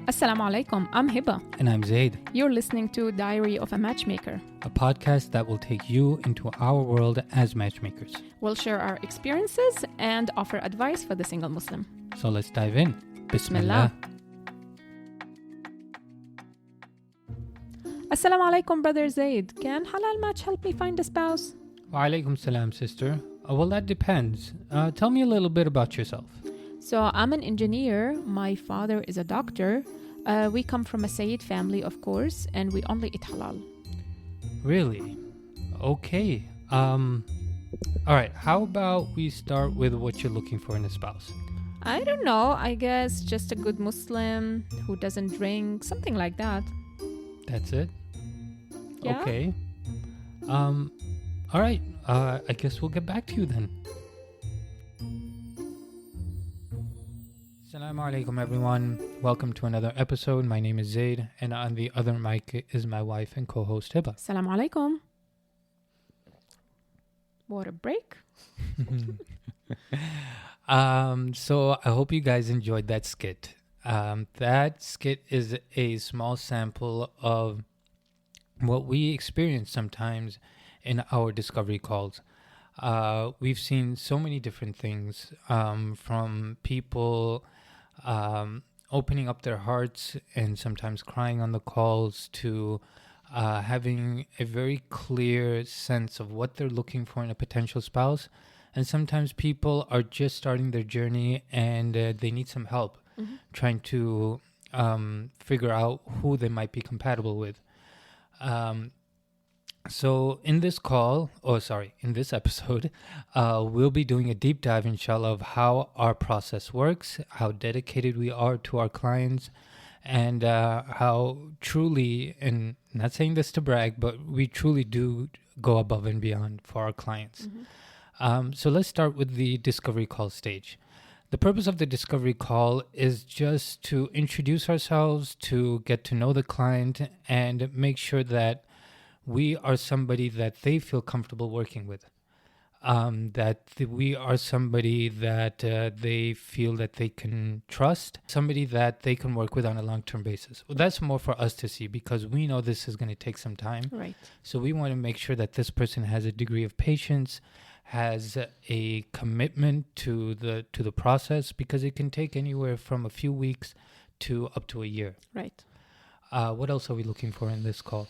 Assalamu alaikum, I'm Hiba. And I'm Zaid, You're listening to Diary of a Matchmaker. a podcast that will take you into our world as matchmakers. We'll share our experiences and offer advice for the single Muslim. So let's dive in. Bismillah. Assalamu alaikum, brother Zaid. Can halal match help me find a spouse? Wa alaikum salam, sister. Well, that depends. Tell me a little bit about yourself. So I'm an engineer. My father is a doctor. We come from a Sayyid family, of course, and we only eat halal. Really? Okay. All right. How about we start with what you're looking for in a spouse? I don't know. I guess just a good Muslim who doesn't drink, something like that. That's it? Yeah. Okay. All right. I guess we'll get back to you then. Assalamu alaikum, everyone. Welcome to another episode. My name is Zaid, and on the other mic is my wife and co-host Hiba. Assalamu alaikum. Water break. So I hope you guys enjoyed that skit. That skit is a small sample of what we experience sometimes in our discovery calls. We've seen so many different things, from people opening up their hearts and sometimes crying on the calls to having a very clear sense of what they're looking for in a potential spouse. And sometimes people are just starting their journey and they need some help trying to figure out who they might be compatible with. So in this episode, we'll be doing a deep dive, inshallah, of how our process works, how dedicated we are to our clients, and how truly, and not saying this to brag, but we truly do go above and beyond for our clients. So let's start with the discovery call stage. The purpose of the discovery call is just to introduce ourselves, to get to know the client, and make sure that we are somebody that they feel comfortable working with, we are somebody that they feel that they can trust, somebody that they can work with on a long-term basis. Well, that's more for us to see because we know this is going to take some time. Right. So we want to make sure that this person has a degree of patience, has a commitment to the process, because it can take anywhere from a few weeks to up to a year. Right. What else are we looking for in this call?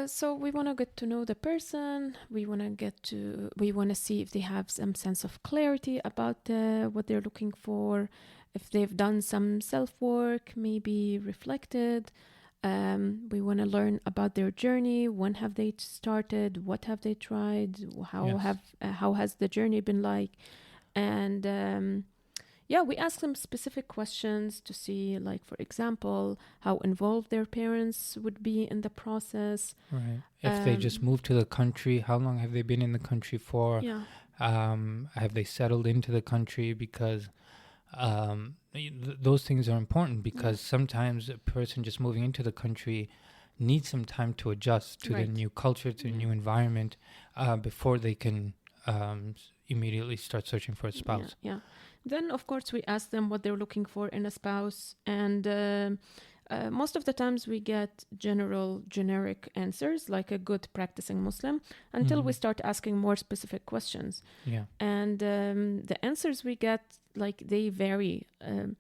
So we want to get to know the person. We want to see if they have some sense of clarity about what they're looking for, if they've done some self-work, maybe reflected. We want to learn about their journey. When have they started? What have they tried? How has the journey been like? And we ask them specific questions to see, like, for example, how involved their parents would be in the process. Right. If they just moved to the country, how long have they been in the country for? Yeah. Have they settled into the country? Because those things are important, because sometimes a person just moving into the country needs some time to adjust to the new culture, to the new environment, before they can immediately start searching for a spouse. Yeah. Then, of course, we ask them what they're looking for in a spouse. And most of the times we get generic answers, like a good practicing Muslim, until we start asking more specific questions. Yeah. And the answers we get, like, they vary. And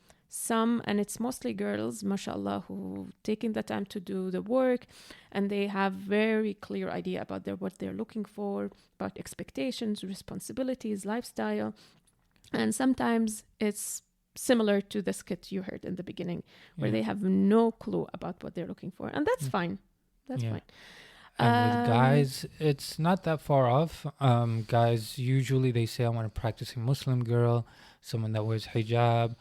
it's mostly girls, mashallah, who taking the time to do the work, and they have very clear idea about what they're looking for, about expectations, responsibilities, lifestyle. And sometimes it's similar to the skit you heard in the beginning, where they have no clue about what they're looking for. And that's fine. That's fine. And with guys, it's not that far off. Guys, usually they say, I want a practicing Muslim girl, someone that wears hijab,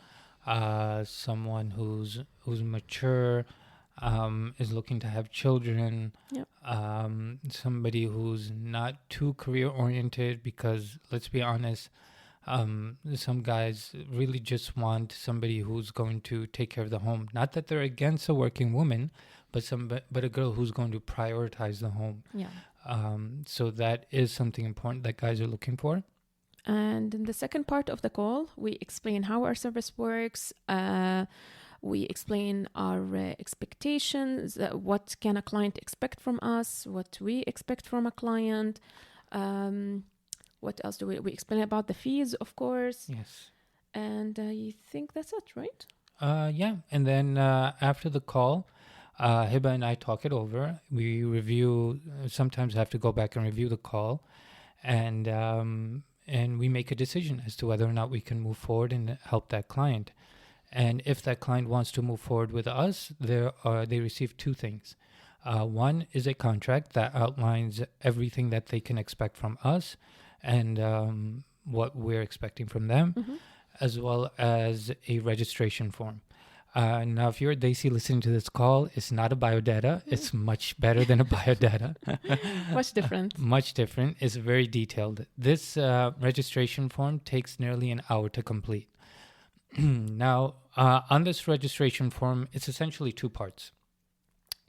someone who's mature, is looking to have children, somebody who's not too career-oriented, because, let's be honest, some guys really just want somebody who's going to take care of the home. Not that they're against a working woman, but a girl who's going to prioritize the home. Yeah. So that is something important that guys are looking for. And in the second part of the call, we explain how our service works, We explain our expectations, what can a client expect from us, what we expect from a client. What else do we explain about the fees, of course. Yes. And I think that's it, right? Yeah. And then after the call, Hiba and I talk it over. We review. Sometimes have to go back and review the call, and we make a decision as to whether or not we can move forward and help that client. And if that client wants to move forward with us, they receive two things. One is a contract that outlines everything that they can expect from us, and what we're expecting from them, as well as a registration form. Now, if you're a Daisy listening to this call, it's not a biodata. It's much better than a biodata. Much different. Much different. It's very detailed. This registration form takes nearly an hour to complete. Now, on this registration form, it's essentially two parts.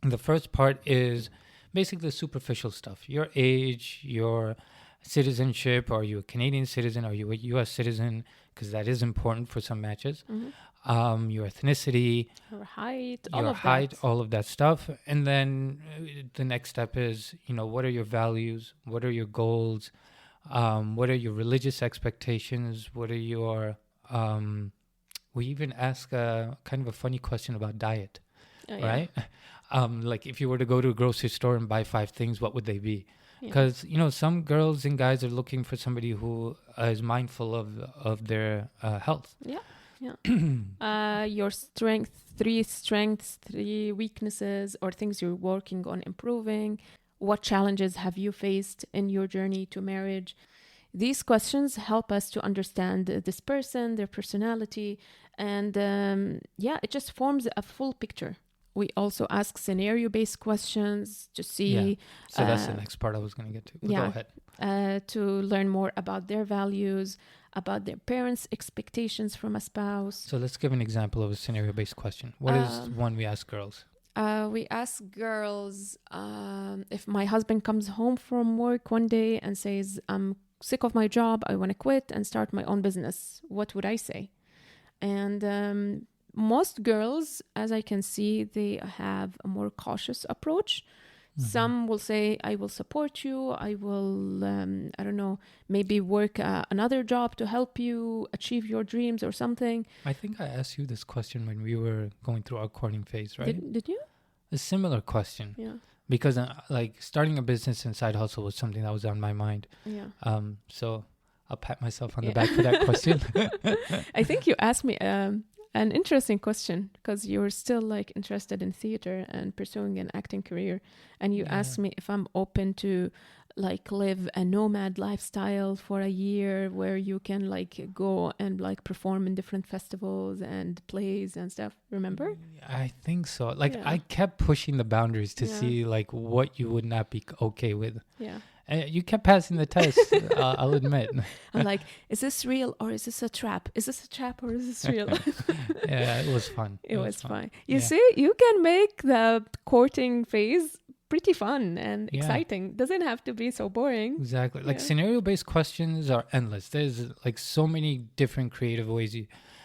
The first part is basically the superficial stuff. Your age, your citizenship. Are you a Canadian citizen? Are you a U.S. citizen? Because that is important for some matches. Your ethnicity, Your height, all of that stuff. And then the next step is, what are your values? What are your goals? What are your religious expectations? What are your... we even ask a kind of a funny question about diet, right? Like if you were to go to a grocery store and buy 5 things, what would they be? Because, some girls and guys are looking for somebody who is mindful of their health. Your three strengths, 3 weaknesses, or things you're working on improving. What challenges have you faced in your journey to marriage? These questions help us to understand this person, their personality, and it just forms a full picture. We also ask scenario-based questions to see... Yeah. So that's the next part I was going to get to. Go ahead. To learn more about their values, about their parents' expectations from a spouse. So let's give an example of a scenario-based question. What is one we ask girls? We ask girls, if my husband comes home from work one day and says, I'm sick of my job, I want to quit and start my own business, what would I say? And most girls, as I can see, they have a more cautious approach. Some will say, I will support you. I will, I don't know, maybe work another job to help you achieve your dreams or something. I think I asked you this question when we were going through our courting phase, right? Did you? A similar question. Yeah. Because starting a business and side hustle was something that was on my mind. Yeah. So I'll pat myself on the back for that question. I think you asked me an interesting question because you're still interested in theater and pursuing an acting career. And you asked me if I'm open to live a nomad lifestyle for a year where you can go and perform in different festivals and plays and stuff. Remember? I think so. I kept pushing the boundaries to see what you would not be okay with. Yeah. You kept passing the test, I'll admit. I'm like, is this real or is this a trap? Is this a trap or is this real? Yeah, it was fun. It was fun. You see, you can make the courting phase pretty fun and exciting. Doesn't have to be so boring. Exactly. Scenario-based questions are endless. There's so many different creative ways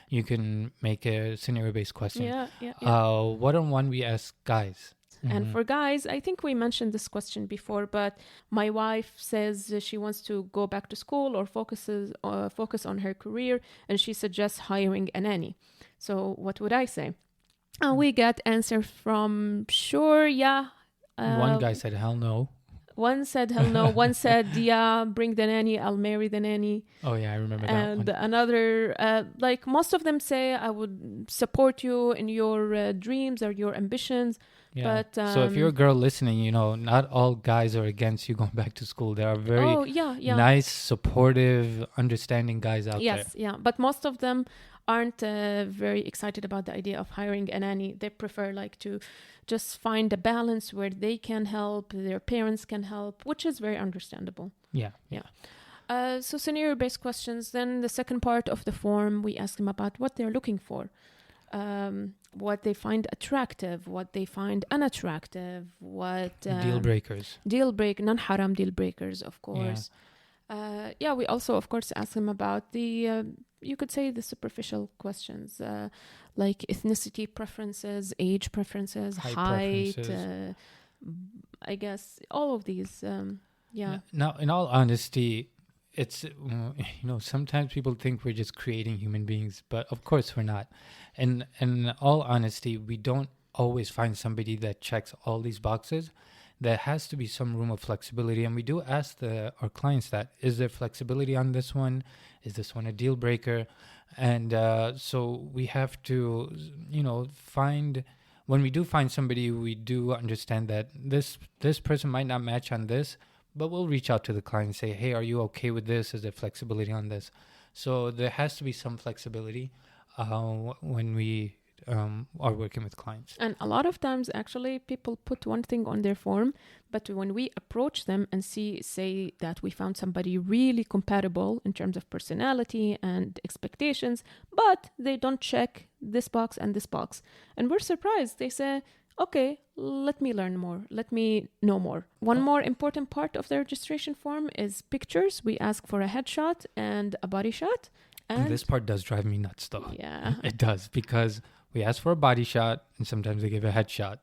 you can make a scenario-based question. One we ask guys. And for guys, I think we mentioned this question before, but my wife says she wants to go back to school or focus on her career, and she suggests hiring a nanny. So what would I say? We get answer from sure, yeah. One guy said, hell no. One said, hell no. One said, yeah, bring the nanny. I'll marry the nanny. Oh, yeah, I remember that one. And another, most of them say, I would support you in your dreams or your ambitions. Yeah. But, so if you're a girl listening, not all guys are against you going back to school. There are very nice, supportive, understanding guys out there. Yes, yeah. But most of them aren't very excited about the idea of hiring a nanny. They prefer to just find a balance where they can help, their parents can help, which is very understandable. Yeah. So scenario-based questions. Then the second part of the form, we ask them about what they're looking for. What they find attractive, what they find unattractive, what... deal breakers. Non-haram deal breakers, of course. We also, of course, ask them about the you could say the superficial questions, like ethnicity preferences, age preferences, height, preferences. I guess all of these. Yeah. Now, in all honesty, it's sometimes people think we're just creating human beings, but of course we're not. And in all honesty, we don't always find somebody that checks all these boxes. There has to be some room of flexibility, and we do ask our clients that: is there flexibility on this one? Is this one a deal breaker? And so we have to, find. When we do find somebody, we do understand that this person might not match on this, but we'll reach out to the client and say, hey, are you okay with this? Is there flexibility on this? So there has to be some flexibility when we are working with clients. And a lot of times, actually, people put one thing on their form, but when we approach them and say that we found somebody really compatible in terms of personality and expectations, but they don't check this box and this box. And we're surprised. They say, okay, let me learn more. Let me know more. One more important part of the registration form is pictures. We ask for a headshot and a body shot. And this part does drive me nuts, though. Yeah. It does, because we ask for a body shot and sometimes they give a headshot.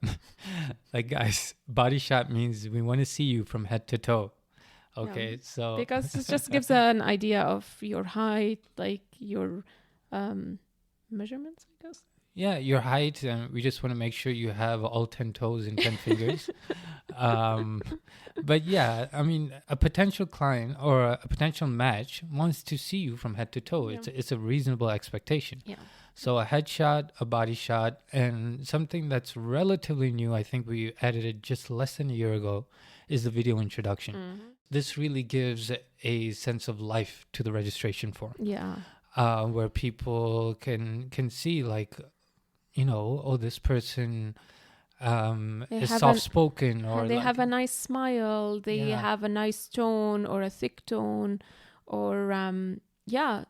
Like, guys, body shot means we want to see you from head to toe. Okay, Yeah. so... Because it just gives an idea of your height, like your measurements, I guess. Yeah, your height, and we just want to make sure you have all 10 toes and 10 fingers. But yeah, I mean, a potential client or a potential match wants to see you from head to toe. Yeah. It's a reasonable expectation. Yeah. So a headshot, a body shot, and something that's relatively new, I think we added it just less than a year ago, is the video introduction. Mm-hmm. This really gives a sense of life to the registration form. Yeah. Where people can see, like, this person is soft-spoken, or they have a nice smile, they have a nice tone or a thick tone, or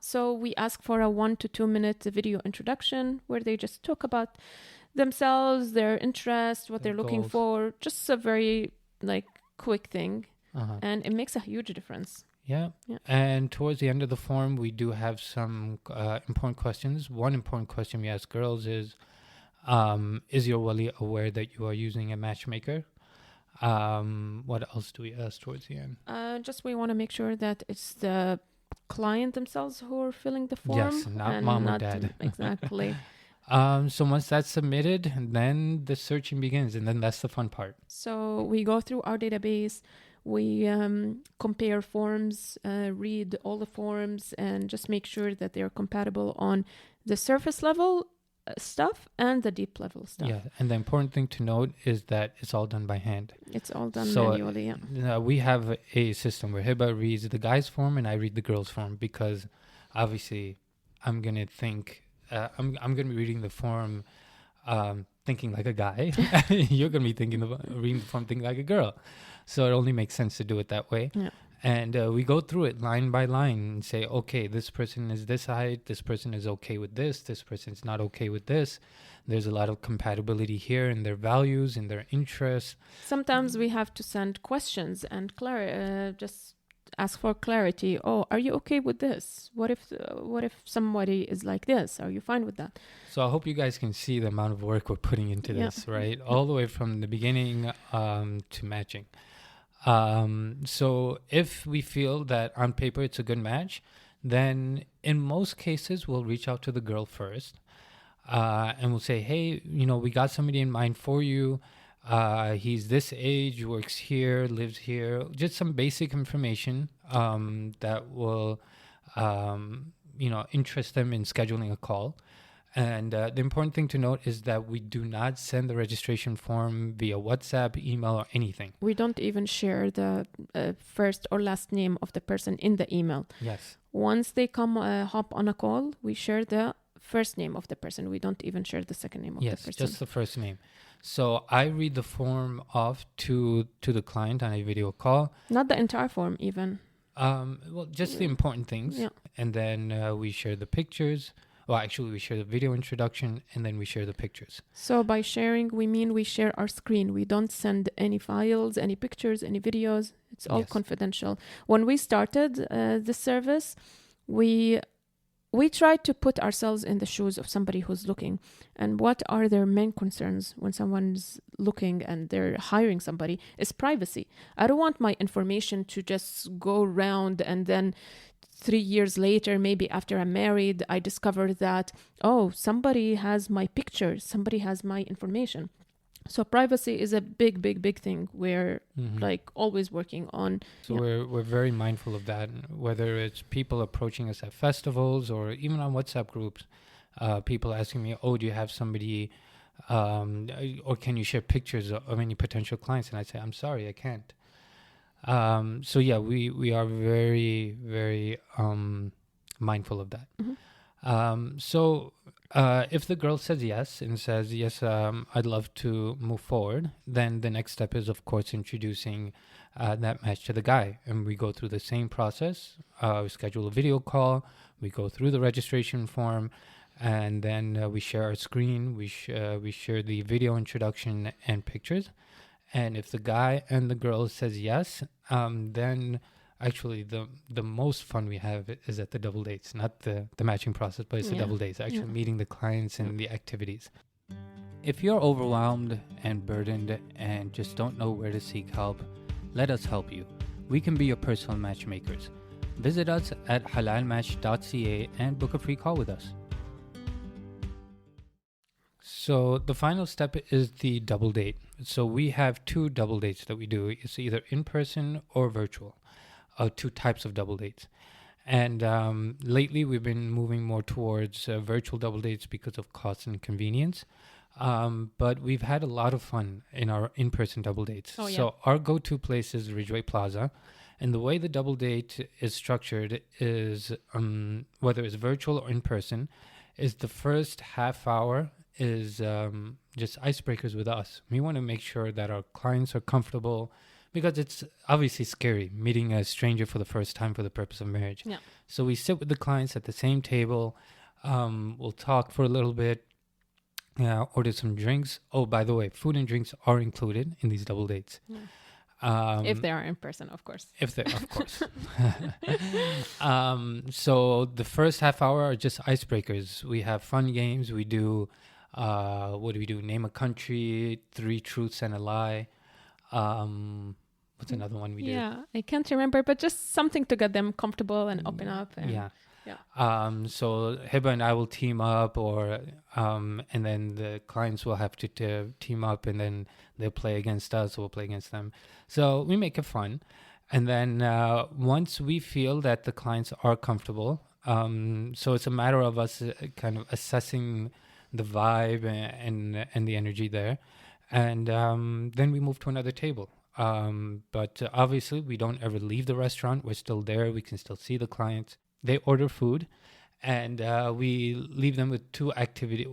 so we ask for a 1 to 2 minute video introduction where they just talk about themselves, their interest, what they're looking for, just a very quick thing. And it makes a huge difference. Yeah. And towards the end of the form, we do have some important questions. One important question we ask girls is your wali aware that you are using a matchmaker? What else do we ask towards the end? Just we want to make sure that it's the client themselves who are filling the form. Yes, not mom or dad. Exactly. So once that's submitted, then the searching begins, and then that's the fun part. So we go through our database, we compare forms, read all the forms, and just make sure that they're compatible on the surface level stuff and the deep level stuff. Yeah, and the important thing to note is that it's all done by hand. It's all done manually, we have a system where Hiba reads the guy's form and I read the girl's form, because obviously I'm going to think, I'm going to be reading the form thinking like a guy. You're going to be reading the form thinking like a girl. So it only makes sense to do it that way. Yeah. And we go through it line by line and say, okay, this person is this height, this person is okay with this person is not okay with this. There's a lot of compatibility here in their values, in their interests. Sometimes we have to send questions and just ask for clarity. Oh, are you okay with this? What if somebody is like this? Are you fine with that? So I hope you guys can see the amount of work we're putting into this, right? All the way from the beginning to matching. So if we feel that on paper it's a good match, then in most cases we'll reach out to the girl first, and we'll say, hey, we got somebody in mind for you. He's this age, works here, lives here. Just some basic information that will, interest them in scheduling a call. And the important thing to note is that we do not send the registration form via WhatsApp, email, or anything. We don't even share the first or last name of the person in the email. Yes. Once they come hop on a call, we share the first name of the person. We don't even share the second name of the person. Yes, just the first name. So I read the form off to the client on a video call. Not the entire form even. Well, just the important things. Yeah. And then we share the pictures. Well, actually, we share the video introduction, and then we share the pictures. So by sharing, we mean we share our screen. We don't send any files, any pictures, any videos. It's all confidential. When we started this service, we we try to put ourselves in the shoes of somebody who's looking, and what are their main concerns when someone's looking and they're hiring somebody is privacy. I don't want my information to just go around, and then 3 years later, maybe after I'm married, I discover that, oh, somebody has my picture, somebody has my information. So privacy is a big, big, big thing. We're like always working on. So we're very mindful of that, whether it's people approaching us at festivals or even on WhatsApp groups. People asking me, "Oh, do you have somebody, or can you share pictures of any potential clients?" And I say, "I'm sorry, I can't." So yeah, we are very, very mindful of that. So if the girl says yes and says, yes, I'd love to move forward, then the next step is, of course, introducing that match to the guy. And we go through the same process. We schedule a video call. We go through the registration form. And then we share our screen. We share the video introduction and pictures. And if the guy and the girl says yes, then actually the most fun we have is at the double dates, not the matching process, but it's the double dates, actually meeting the clients and the activities. If you're overwhelmed and burdened and just don't know where to seek help, let us help you. We can be your personal matchmakers. Visit us at halalmatch.ca and book a free call with us. So the final step is the double date. So we have 2 double dates that we do. It's either in person or virtual. 2 types of double dates. And lately we've been moving more towards virtual double dates because of cost and convenience. But we've had a lot of fun in our in-person double dates. So our go-to place is Ridgeway Plaza. And the way the double date is structured is, whether it's virtual or in person, is the first half hour is just icebreakers with us. We want to make sure that our clients are comfortable, because it's obviously scary meeting a stranger for the first time for the purpose of marriage. Yeah. So we sit with the clients at the same table. We'll talk for a little bit, order some drinks. Oh, by the way, food and drinks are included in these double dates. Yeah. If they are in person, of course. Of course. So the first half hour are just icebreakers. We have fun games. We do, what do we do? Name a country, 3 truths and a lie. What's another one we do? Yeah, I can't remember, but just something to get them comfortable and open up. And so Hiba and I will team up, or and then the clients will have to team up, and then they'll play against us, or we'll play against them. So we make it fun. And then once we feel that the clients are comfortable, so it's a matter of us kind of assessing the vibe and the energy there. And then we move to another table. But obviously, we don't ever leave the restaurant. We're still there. We can still see the clients. They order food, and we leave them with 2 activities.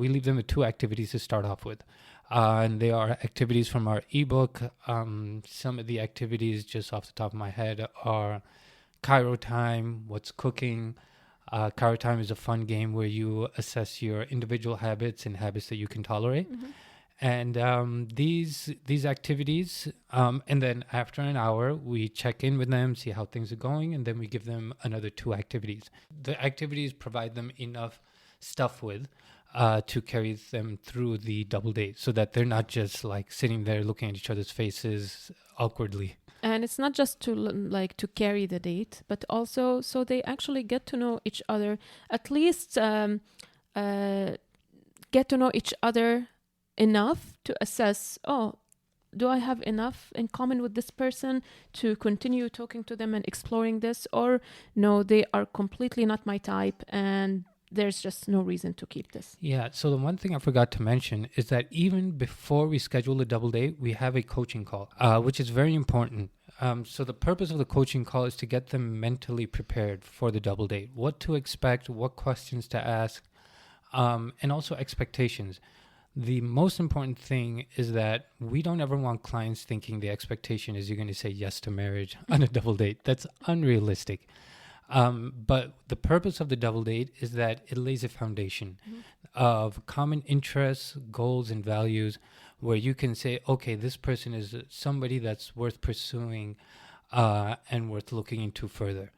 We leave them with 2 activities to start off with. And they are activities from our ebook. Some of the activities, just off the top of my head, are Cairo Time, What's Cooking. Cairo Time is a fun game where you assess your individual habits and habits that you can tolerate. Mm-hmm. And these activities, and then after an hour, we check in with them, see how things are going, and then we give them another 2 activities. The activities provide them enough stuff with to carry them through the double date, so that they're not just like sitting there looking at each other's faces awkwardly. And it's not just to carry the date, but also so they actually get to know each other, at least get to know each other enough to assess, do I have enough in common with this person to continue talking to them and exploring this? Or no, they are completely not my type and there's just no reason to keep this. Yeah, so the one thing I forgot to mention is that even before we schedule a double date, we have a coaching call, which is very important. So the purpose of the coaching call is to get them mentally prepared for the double date, what to expect, what questions to ask, and also expectations. The most important thing is that we don't ever want clients thinking the expectation is you're going to say yes to marriage on a double date. That's unrealistic. But the purpose of the double date is that it lays a foundation of common interests, goals, and values, where you can say, okay, this person is somebody that's worth pursuing and worth looking into further.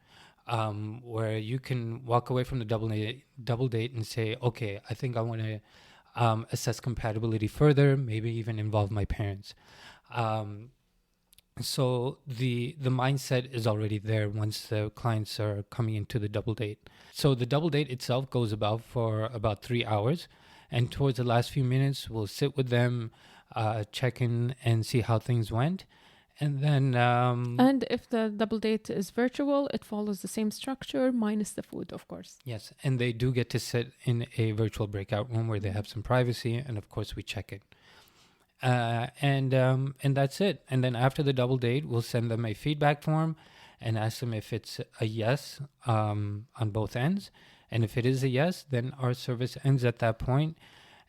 where you can walk away from the double date and say, okay, I think I want to assess compatibility further, maybe even involve my parents. So the mindset is already there once the clients are coming into the double date. So the double date itself goes for about 3 hours, and towards the last few minutes, we'll sit with them, check in, and see how things went, and then And if the double date is virtual, it follows the same structure minus the food, of course. yes, and they do get to sit in a virtual breakout room where they have some privacy, and of course we check in. And that's it. And then after the double date, we'll send them a feedback form and ask them if it's a yes on both ends. And if it is a yes, then our service ends at that point,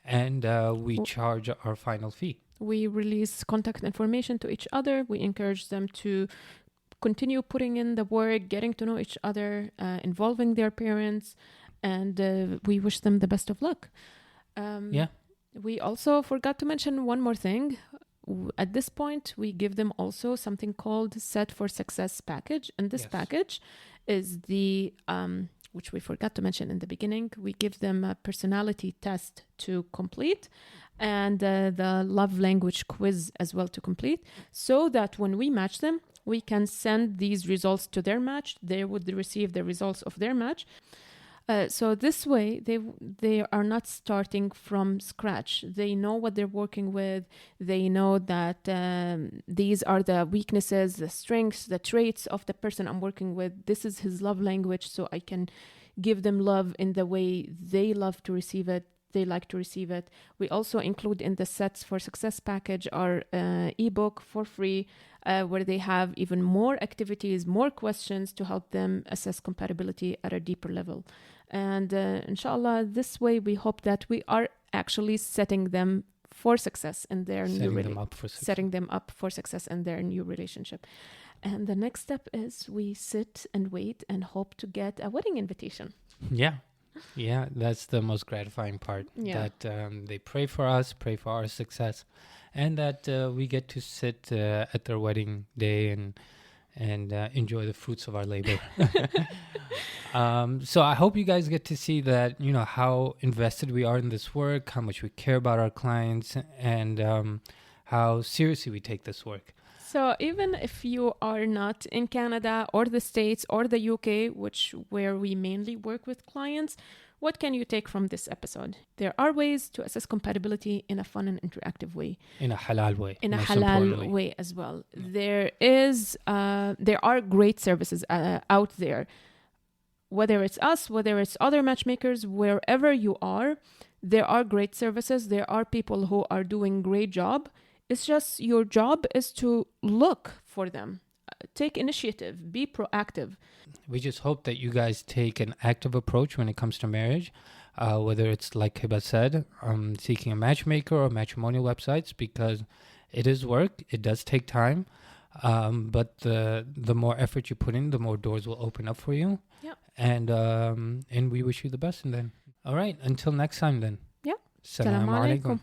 and we charge our final fee. We release contact information to each other. We encourage them to continue putting in the work, getting to know each other, involving their parents, and we wish them the best of luck. Yeah. We also forgot to mention one more thing. At this point, we give them also something called Set for Success package. And this Yes. package is the, which we forgot to mention in the beginning, we give them a personality test to complete and the love language quiz as well to complete, so that when we match them, we can send these results to their match. They would receive the results of their match. So this way, they are not starting from scratch. They know what they're working with. They know that these are the weaknesses, the strengths, the traits of the person I'm working with. This is his love language, so I can give them love in the way they love to receive it. They like to receive it. We also include in the Sets for Success package our ebook for free, where they have even more activities, more questions to help them assess compatibility at a deeper level. And inshallah, this way we hope that we are actually setting them for success in their setting them up for success in their new relationship. And the next step is we sit and wait and hope to get a wedding invitation. Yeah, that's the most gratifying part. Yeah. That they pray for us, pray for our success, and that we get to sit at their wedding day and enjoy the fruits of our labor. So I hope you guys get to see that, how invested we are in this work, how much we care about our clients, and how seriously we take this work. So even if you are not in Canada or the States or the UK, where we mainly work with clients, what can you take from this episode? There are ways to assess compatibility in a fun and interactive way. In a halal way. In a halal way as well. There are great services out there. Whether it's us, whether it's other matchmakers, wherever you are, there are great services. There are people who are doing great job. It's just your job is to look for them. Take initiative. Be proactive. We just hope that you guys take an active approach when it comes to marriage, whether it's like Hiba said, seeking a matchmaker or matrimonial websites, because it is work. It does take time. But the more effort you put in, the more doors will open up for you. Yeah. And we wish you the best. And then, all right, until next time then. Yeah. Assalamu alaikum.